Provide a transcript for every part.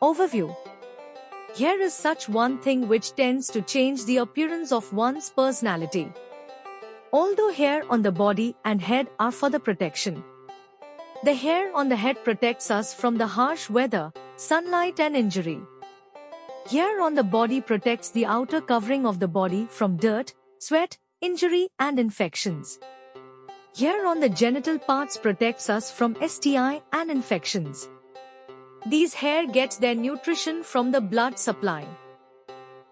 Overview. Hair is such one thing which tends to change the appearance of one's personality. Although hair on the body and head are for the protection. The hair on the head protects us from the harsh weather, sunlight and injury. Hair on the body protects the outer covering of the body from dirt, sweat, injury and infections. Hair on the genital parts protects us from STI and infections. These hair gets their nutrition from the blood supply.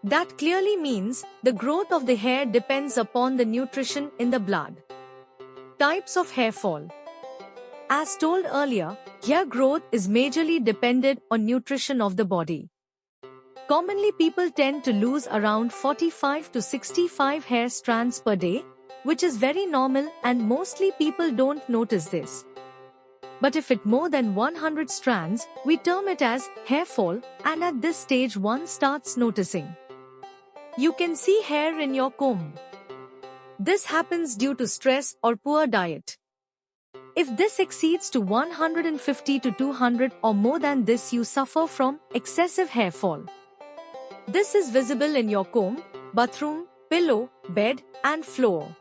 That clearly means the growth of the hair depends upon the nutrition in the blood. Types of hair fall. As told earlier, hair growth is majorly dependent on nutrition of the body. Commonly people tend to lose around 45 to 65 hair strands per day, which is very normal and mostly people don't notice this. But if it more than 100 strands, we term it as hair fall, and at this stage one starts noticing. You can see hair in your comb. This happens due to stress or poor diet. If this exceeds to 150 to 200 or more than this, you suffer from excessive hair fall. This is visible in your comb, bathroom, pillow, bed, and floor.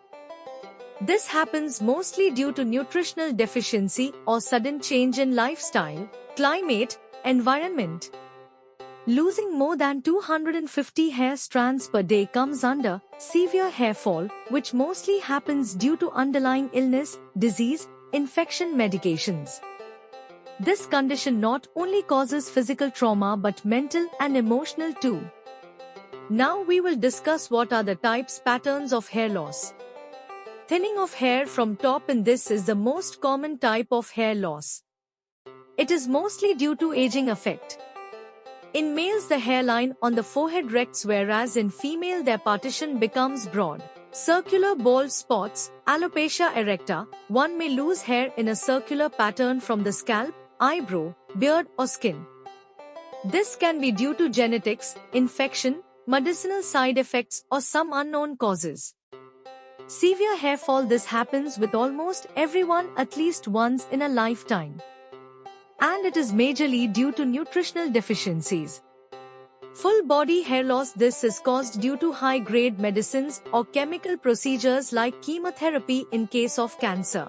This happens mostly due to nutritional deficiency or sudden change in lifestyle, climate, environment. Losing more than 250 hair strands per day comes under severe hair fall, which mostly happens due to underlying illness, disease, infection medications. This condition not only causes physical trauma but mental and emotional too. Now we will discuss what are the types patterns of hair loss. Thinning of hair from top in this is the most common type of hair loss. It is mostly due to aging effect. In males the hairline on the forehead rects, whereas in female their partition becomes broad. Circular bald spots, alopecia erecta, one may lose hair in a circular pattern from the scalp, eyebrow, beard or skin. This can be due to genetics, infection, medicinal side effects or some unknown causes. Severe hair fall. This happens with almost everyone at least once in a lifetime. And it is majorly due to nutritional deficiencies. Full body hair loss. This is caused due to high-grade medicines or chemical procedures like chemotherapy in case of cancer.